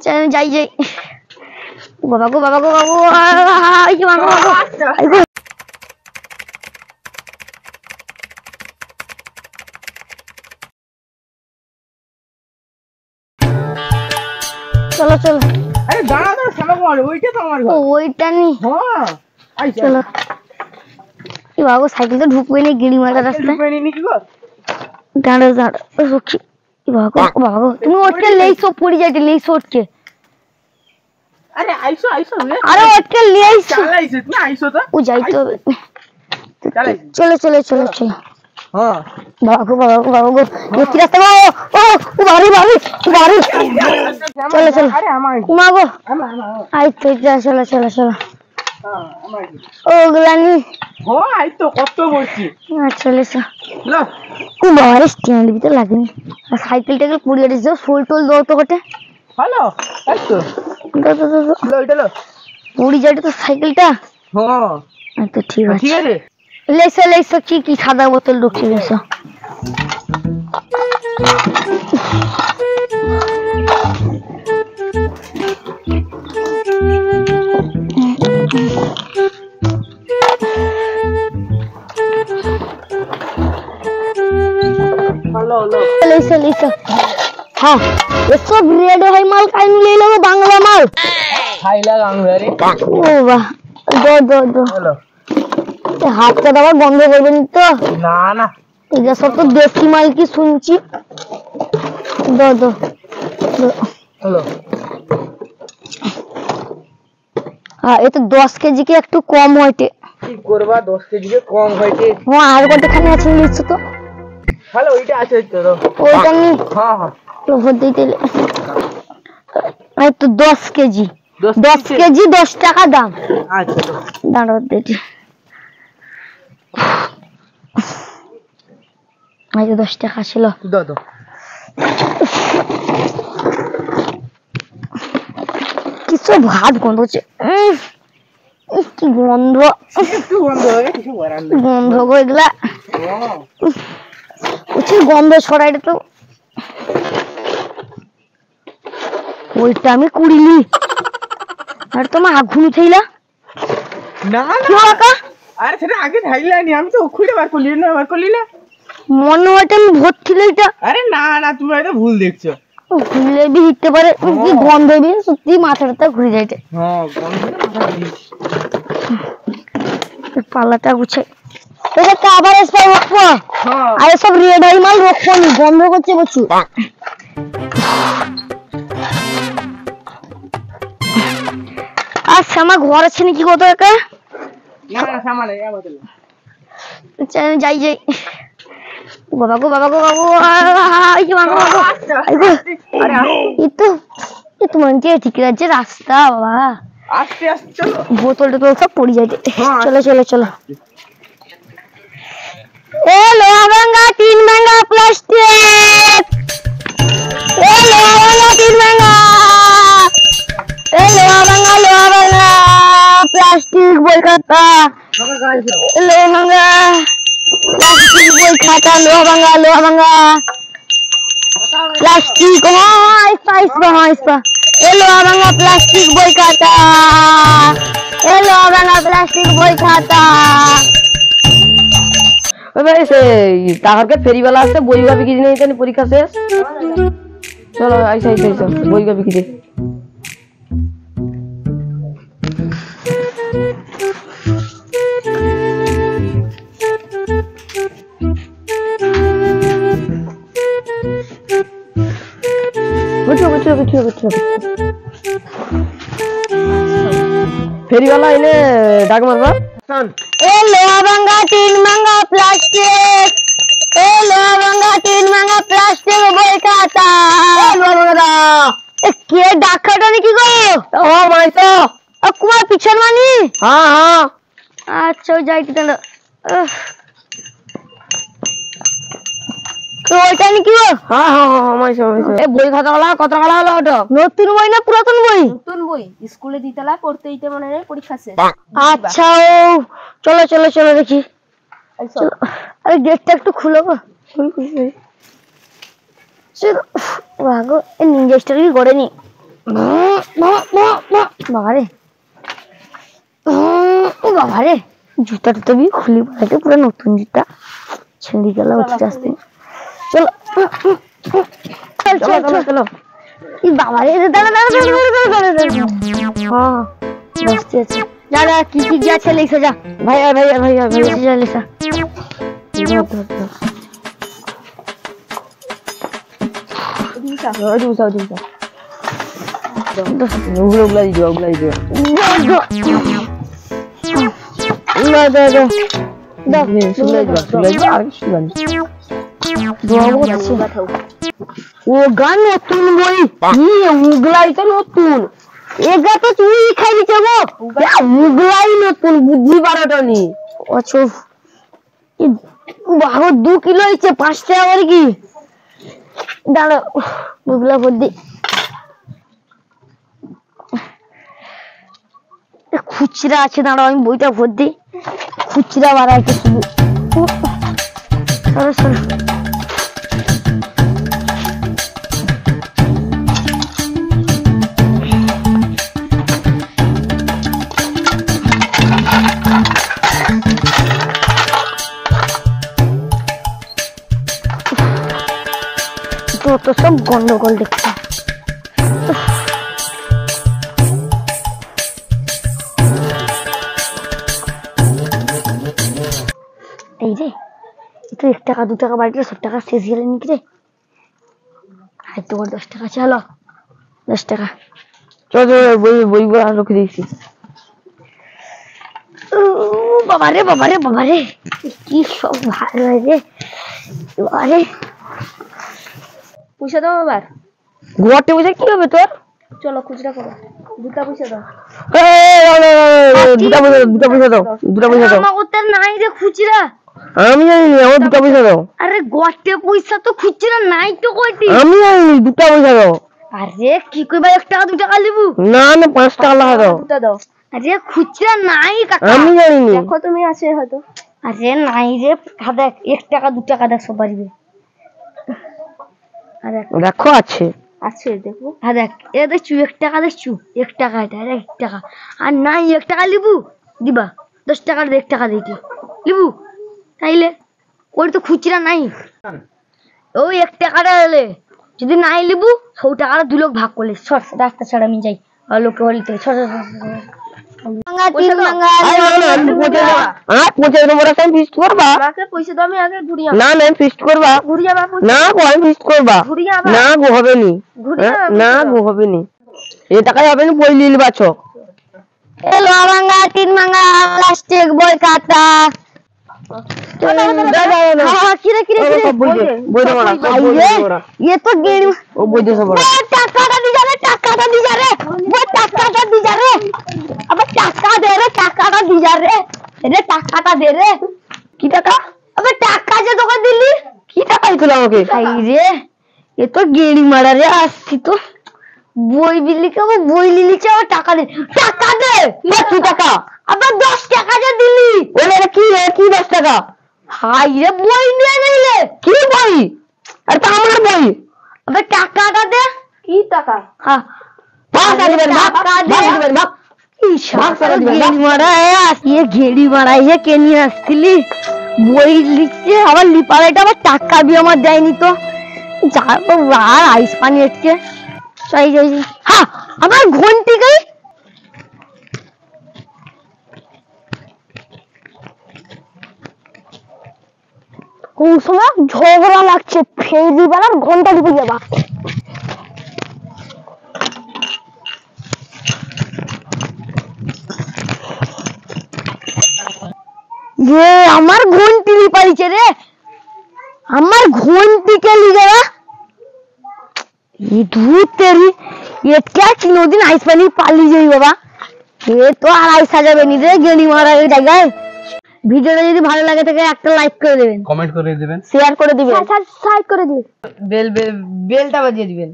যাই যাই বাবা গো বাবা এই মা গো চলো চলো। আরে দাঁড়া দাঁড়া শ্যামা কুমার, ওইটা তো আমার ঘর। ওইটা নি। হ্যাঁ আই চলো। এই বাবা সাইকেল তো ঢুকবে না, গিড়ি মারা রাস্তায়। ঢুকবে নি কি গো? দাঁড়া দাঁড়া রুকি। এই বাবা গো তুমি ওটকে লেইছো পড়ি যাইতে লেইছো ওটকে। আরে আইসো আইসো রে। আরে ওটকে লেইছো। চালাইছিস না, আইসো তো। ও যাইতে হবে। চালাইছিস। চলো চলো চলো চলো। হ্যাঁ বাবা গো এই কি রাস্তা গো? ও বাড়ি চলো চলো। আরে আমার কুমা গো আমার আই তো চলো চলো চলো। হ্যাঁ আমার ও গুলানি ও আই তো কত বলছি। চলে এসো। লো ও বাবা স্ট্যান্ড ভিতরে লাগেনি। সাইকেল টাইকেল পুড়িয়ে দিয়েছো, ফুল টুল দাও তো ঘটে। হ্যালো এই তো দাও লো এটা লো। পুড়ি যাইতে তো সাইকেলটা। হ্যাঁ আচ্ছা ঠিক আছে ঠিক আছে। লেসো কি সাদা বোতল ঢুকিয়ে লেসো। হ্যালো লো লেসো হ্যাঁ এসব রেড হয় মাল কাই নিয়ে এলো বাংলা মাল খাইলা গাংরে। ও বাহ দো হ্যালো হাতটা দেওয়ার বন্ধ করবেন তো। না না এটা সব তো দেশি মাল কি শুনছি। দো হ্যালো হ্যাঁ এটা 10 কেজি কি একটু কম হইতে। কি করবা 10 কেজি কে কম হইতে? হ্যাঁ আর কতখানি আছে লিখছো তো। হ্যালো ওইটা আছে তো। ওইটা নি হ্যাঁ ভর দিতে এই তো 10 কেজি 10 কেজি? কেজি 10 টাকা দাম। আচ্ছা দাঁড়াও দিতে এই 10 টাকা ছিল। দাও কিছু ভাত গন্ধ হচ্ছে। কি গন্ধ একটু বন্ধ হয়ে কিছু করার নেই। গন্ধ গো এগুলা হ্যাঁ প্রচুর গন্ধ ছড়াইটা তো। ওইটা আমি কুড়িলি আর তোমার আগুন উঠাইলা না কি না বাবা আরে সেটা আগে ঢাইলানি, আমি তো খুঁড়ে বার করলি না। মনে হয় আমি ভর্তিলে এটা। আরে না না তুমি হয়তো ভুল দেখছো। খুললে বি হিটতে পারে কি গন্ধ বি সত্যি মাথাটা ঘুরে যাইতে। হ্যাঁ গন্ধটা মাথা দিস। পাল্লাটা গুছে এটা আবার স্প্রে রাখবো। হ্যাঁ আর সব রেড আই মাল রাখবো নি, গন্ধ করছে প্রচুর। আর শ্যামা ঘর আছে নাকি কত একা? না না সামানে আমাদের যাই বাবা গো এই মা গো এই তো মনে ঠিক আছে রাস্তা বাবা। আস্তে আস্তে চলো। বোতল টোতল সব পড়ে যাইতে। হ্যাঁ। চলো এ লোহা ভাঙা 3 ভাঙা প্লাস্টিক। এ লোহা ভাঙা 3 ভাঙা। এ লোহা ভাঙা প্লাস্টিক বই খাতা। লোহা ভাঙা প্লাস্টিক বই খাতা লোহা ভাঙা প্লাস্টিক আইসপা এ লোহা ভাঙা প্লাস্টিক বই খাতা। এ লোহা ভাঙা প্লাস্টিক বই খাতা। তাহারকে ফেরিওয়ালা আসছে বই বা বিক্রি নেই জানি পরীক্ষা শেষ। চলো আইসা বই বা বিক্রি। ফেরিওয়ালা এনে ডাক মারবা। এ লোহা ভাঙা 3 ভাঙা প্লাস্টিক। এ লোহা ভাঙা 3 ভাঙা প্লাস্টিক বই খাতা। কে ডাকাটা নাকি গো? ও মাইতো কুমার পিছন মানি। হ্যাঁ আচ্ছা যাইতে কেন ওইটা নাকি গো? হ্যাঁ মাইছো বই খাতা কত টাকা হলো ওটা? নতুন বই না পুরাতন বই? নতুন বই স্কুলে দিতেলা পড়তে দিতে মনে নেই পরীক্ষা শেষ। আচ্ছা ও চলো দেখি। আরে গেটটা একটু খুলো গো। চলো ভাগো এই নিনজা স্টাইল করেনি। বাবারে বাবারে জুতাটা তো খুলি পালাকে পুরো নতুন জুতা ছেড়ে গেল উঠতে আসতে চলো চলো চলো চলো এই বাবারে দাঁড়া দাঁড়া হ্যাঁ বসতে আছে দাদা কি কি গেছে লিখে যা ভাইয়া ভাইয়া ভাইয়া ভাইয়া যা লিখা ওগুলা দিও ও গান নতুন বই উগলাই তো নতুন এগা তো তুই খাইলি যাবো উগলাই নতুন বুদ্ধি বারোটা নি আচ্ছা বাবা 2 কিলো হয়েছে 5 টাকা করে কি দাঁড়া বুগলা বদ্দি খুচরা আছে দাঁড়াও আমি বইটা ভর দিই খুচরা বাড়াইতে শুধু সরো সরো তো সব গন্ডগোল দেখছে এই রে তো 1 টাকা 2 টাকা বাড়িতে সব টাকা শেষ গেলে নাকি রে আর তো 10 টাকা চলো 10 টাকা চল বই রেখে দিয়েছি বাবারে বাবারে বাবারে কি সব ভালো রে বাবারে পয়সা দাও আবার ঘুরতে বসে কি হবে তোর চলো খুচরা করো দুটা পয়সা দাও দুটা পয়সা দাও আমার ওতে নাই রে খুচরা আমি জানি আমার দুটা পয়সা দাও আরে গোটে পয়সা তো খুচরা নাই তো কইতি আমি জানি দুটা পয়সা দাও আরে কি কইবা 1 টাকা 2 টাকা লিবু না না 5 টাকা লাগা দাও দুটা দাও আরে খুচরা নাই কাকা আমি জানি দেখো তুমি আছে হয়তো আরে নাই রে দেখ 1 টাকা 2 টাকা দেখ সব পারিবে আরে দেখো আছে আছে দেখো হ্যাঁ দেখ এ দেখছু 1 টাকা দেখছু 1 টাকা এটা 1 টাকা আর নাই 1 টাকা লিবু দিবা 10 টাকার 1 টাকা দিতি লিবু তাইলে ওর তো খুচরা নাই ওই 1 টাকাটা এলে যদি নাই লিবু 100 টাকাটা 2 লোক ভাগ করলে সর রাস্তা ছাড়া আমি যাই আর লোকে বলতে সর মাঙ্গা তিন মাঙ্গা পৌঁছে দেবো টাইম ফিস্ট করবা আমাকে পয়সা দাও আমি আগে ঘুরিয়ে না না ফিস্ট করবা ঘুরিয়ে আমার পয়সা না গো আমি ফিস্ট করবা ঘুরিয়ে আবার না গো হবে নি ঘুরিয়ে না গো হবে নি এই টাকায় হবে নি বই লিল বাছো এলো মাঙ্গা তিন মাঙ্গা প্লাস্টিক বই খাতা কিরে কিরে কিরে বই দেবো না ये तो गेड़ी ও বই দিয়ে সব টাকাটা দি যারে টাকাটা দি যারে वो টাকাটা দি যারে अबे টাকা দে রে টাকাটা দি যারে রে টাকাটা দে রে কি টাকা अबे টাকা যে তোকে দিলি কি টাকা দিছিল আমাকে ভাই রে এ তো গেড়ি মারা রে আসছি তো বই বিলি কে বই লিলি চা টাকা দে কত টাকা अबे 10 টাকা যে দিলি ওরে কি 10 টাকা হাই রে বই নিয়ে নিলে কি বই আর তা আমার বই अबे টাকাটা দে কি টাকা হ্যাঁ ভাগ দিবেন ভাগ गेड़ी मारा है ये गेड़ी मारा है के নিয়ে আসছিলি বই লিখছে আবার লিপাড়াটা আবার টাকা भी আমার দেয়নি তো যাবো আর আইস পানি এসছে চাই যাই হ্যাঁ আমার ঘন্টি গই কোন সময় ঝগড়া লাগছে ফেরি বেলার ঘন্টা ঢুকে যাবা ये আমার ঘন্টি লিপাইছে রে আমার ঘন্টি কে লিগা ये दूध तेरी ये क्या চিনোদিন আইস পানি পালি যাই বাবা এ তো আর আইসা যাবে নি রে গেড়ি মারা এই জায়গায় ভিডিওটা যদি ভালো লাগে থাকে একটা লাইক করে দিবেন কমেন্ট করে দিবেন শেয়ার করে দিবেন সাবস্ক্রাইব করে দিবেন বেলটা বাজিয়ে দিবেন